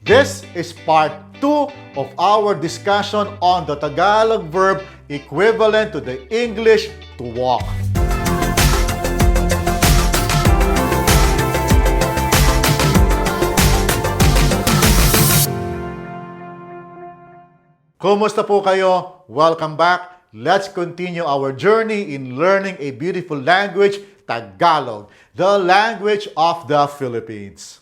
This is part 2 of our discussion on the Tagalog verb equivalent to the English to walk. Kumusta po kayo? Welcome back. Let's continue our journey in learning a beautiful language, Tagalog, the language of the Philippines.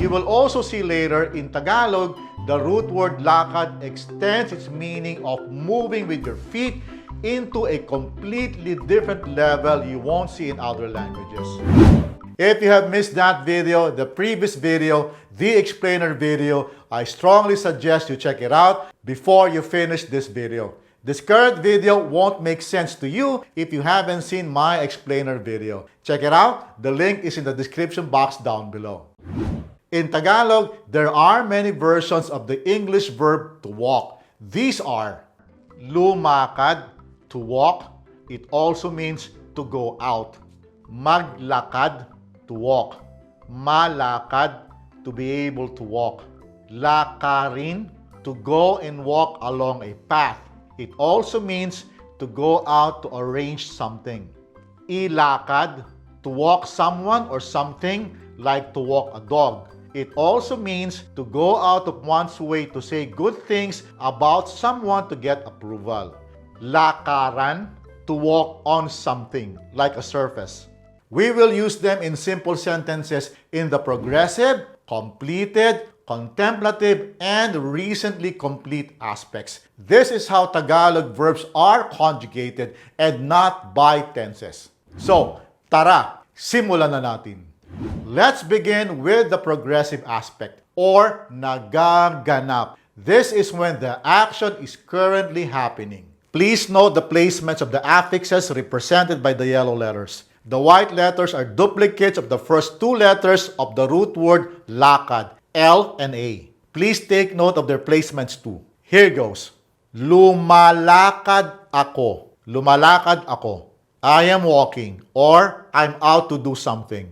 You will also see later in Tagalog, the root word lakad extends its meaning of moving with your feet into a completely different level you won't see in other languages. If you have missed that video, the previous video, the explainer video, I strongly suggest you check it out before you finish this video. This current video won't make sense to you if you haven't seen my explainer video. Check it out. The link is in the description box down below. In Tagalog, there are many versions of the English verb to walk. These are LUMAKAD, to walk. It also means to go out. MAGLAKAD, to walk. MALAKAD, to be able to walk. LAKARIN, to go and walk along a path. It also means to go out to arrange something. ILAKAD, to walk someone or something, like to walk a dog. It also means to go out of one's way to say good things about someone to get approval. LAKARAN, to walk on something, like a surface. We will use them in simple sentences in the progressive, completed, contemplative, and recently complete aspects. This is how Tagalog verbs are conjugated and not by tenses. So, tara, simulan na natin. Let's begin with the progressive aspect or nagaganap. This is when the action is currently happening. Please note the placements of the affixes represented by the yellow letters. The white letters are duplicates of the first two letters of the root word lakad, L and A. Please take note of their placements too. Here goes. Lumalakad ako. Lumalakad ako. I am walking or I'm out to do something.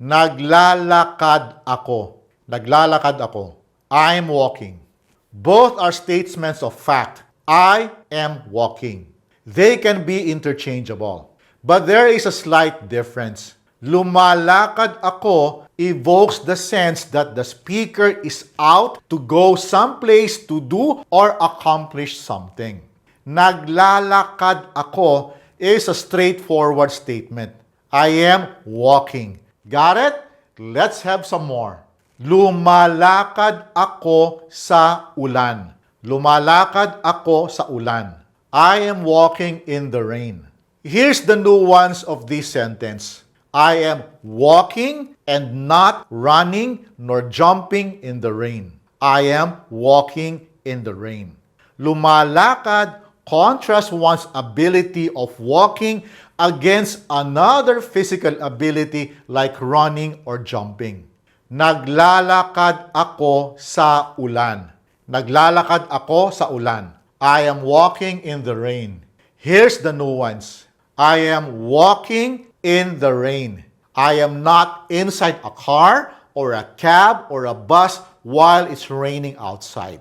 Naglalakad ako. Naglalakad ako. I am walking. Both are statements of fact. I am walking. They can be interchangeable. But there is a slight difference. Lumalakad ako evokes the sense that the speaker is out to go someplace to do or accomplish something. Naglalakad ako is a straightforward statement. I am walking. Got it? Let's have some more. Lumalakad ako sa ulan. Lumalakad ako sa ulan. I am walking in the rain. Here's the nuance of this sentence. I am walking and not running nor jumping in the rain. I am walking in the rain. Lumalakad contrasts one's ability of walking against another physical ability like running or jumping. Naglalakad ako sa ulan. Naglalakad ako sa ulan. I am walking in the rain. Here's the nuance. I am walking in the rain. I am not inside a car or a cab or a bus while it's raining outside.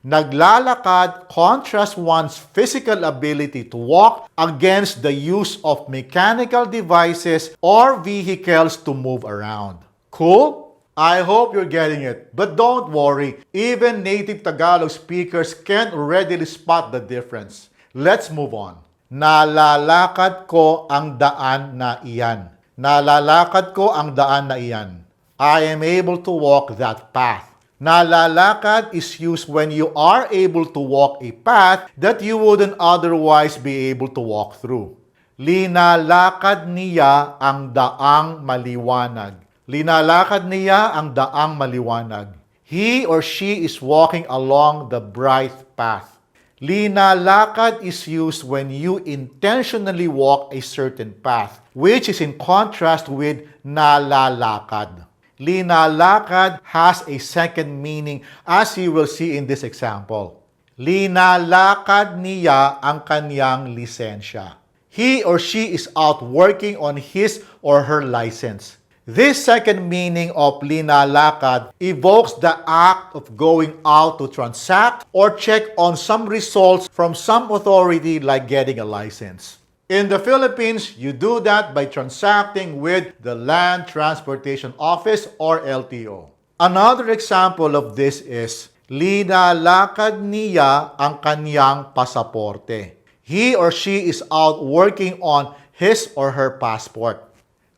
Naglalakad contrasts one's physical ability to walk against the use of mechanical devices or vehicles to move around. Cool? I hope you're getting it. But don't worry, even native Tagalog speakers can readily spot the difference. Let's move on. Nalalakad ko ang daan na iyan. Nalalakad ko ang daan na iyan. I am able to walk that path. Nalalakad is used when you are able to walk a path that you wouldn't otherwise be able to walk through. Linalakad niya ang daang maliwanag. Linalakad niya ang daang maliwanag. He or she is walking along the bright path. Linalakad is used when you intentionally walk a certain path, which is in contrast with nalalakad. Linalakad has a second meaning as you will see in this example. Linalakad niya ang kanyang lisensya. He or she is out working on his or her license. This second meaning of linalakad evokes the act of going out to transact or check on some results from some authority like getting a license. In the Philippines, you do that by transacting with the Land Transportation Office or LTO. Another example of this is, linalakad niya ang kanyang pasaporte. He or she is out working on his or her passport.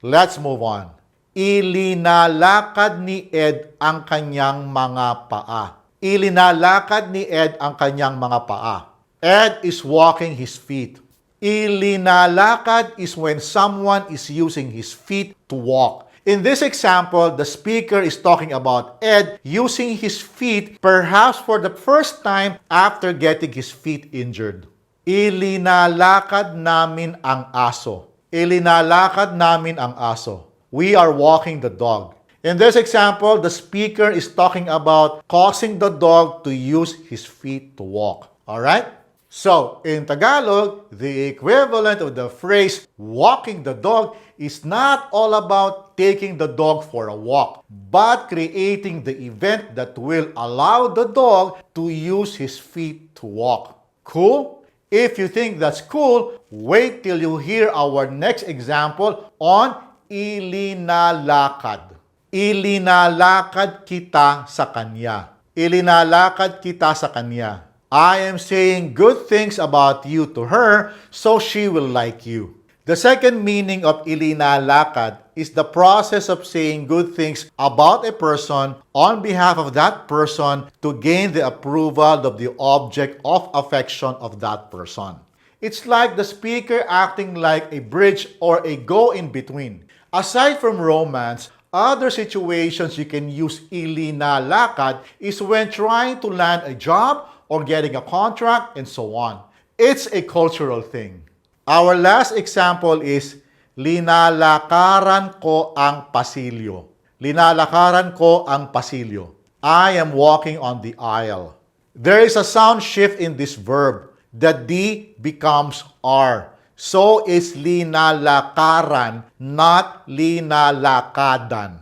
Let's move on. Ilinalakad ni Ed ang kanyang mga paa. Ilinalakad ni Ed ang kanyang mga paa. Ed is walking his feet. Ilinalakad is when someone is using his feet to walk. In this example, the speaker is talking about Ed using his feet perhaps for the first time after getting his feet injured. Ilinalakad namin ang aso. Ilinalakad namin ang aso. We are walking the dog. In this example, the speaker is talking about causing the dog to use his feet to walk. Alright? So, in Tagalog, the equivalent of the phrase walking the dog is not all about taking the dog for a walk, but creating the event that will allow the dog to use his feet to walk. Cool? If you think that's cool, wait till you hear our next example on ilinalakad. Ilinalakad kita sa kanya. Ilinalakad kita sa kanya. I am saying good things about you to her so she will like you. The second meaning of ilinalakad is the process of saying good things about a person on behalf of that person to gain the approval of the object of affection of that person. It's like the speaker acting like a bridge or a go-in-between. Aside from romance, other situations you can use ilinalakad is when trying to land a job or getting a contract and so on. It's a cultural thing. Our last example is, linalakaran ko ang pasilyo. Linalakaran ko ang pasilyo. I am walking on the aisle. There is a sound shift in this verb. The D becomes R. So it's linalakaran, not linalakadan.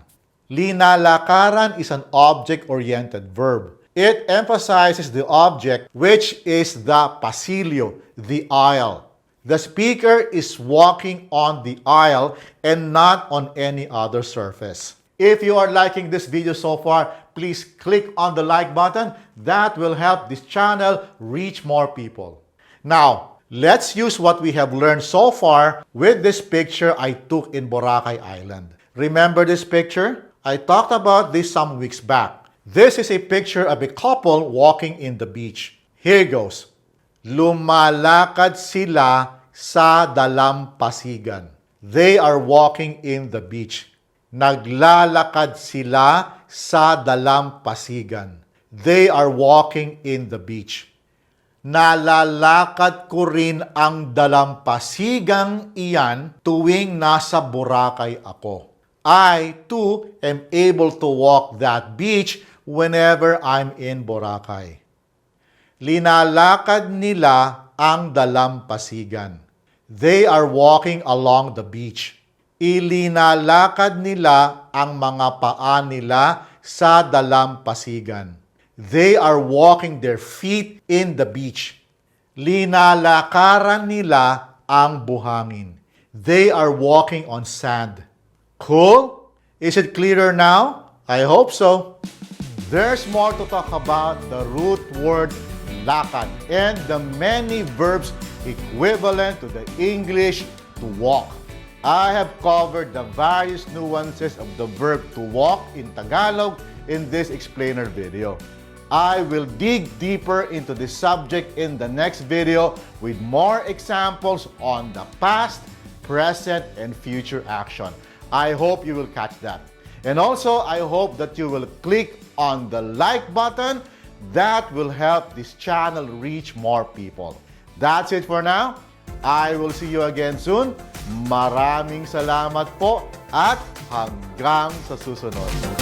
Linalakaran is an object-oriented verb. It emphasizes the object, which is the pasilyo, the aisle. The speaker is walking on the aisle and not on any other surface. If you are liking this video so far, please click on the like button. That will help this channel reach more people. Now, let's use what we have learned so far with this picture I took in Boracay Island. Remember this picture? I talked about this some weeks back. This is a picture of a couple walking in the beach. Here goes. Lumalakad sila sa dalampasigan. They are walking in the beach. Naglalakad sila sa dalampasigan. They are walking in the beach. Nalalakad ko rin ang dalampasigang iyan tuwing nasa Boracay ako. I, too, am able to walk that beach whenever I'm in Boracay. Linalakad nila ang dalampasigan. They are walking along the beach. Ilinalakad nila ang mga paa nila sa dalampasigan. They are walking their feet in the beach. Linalakaran nila ang buhangin. They are walking on sand. Cool? Is it clearer now? I hope so. There's more to talk about the root word lakad and the many verbs equivalent to the English to walk. I have covered the various nuances of the verb to walk in Tagalog in this explainer video. I will dig deeper into this subject in the next video with more examples on the past, present, and future action. I hope you will catch that. And also, I hope that you will click on the like button. That will help this channel reach more people. That's it for now. I will see you again soon. Maraming salamat po at hanggang sa susunod.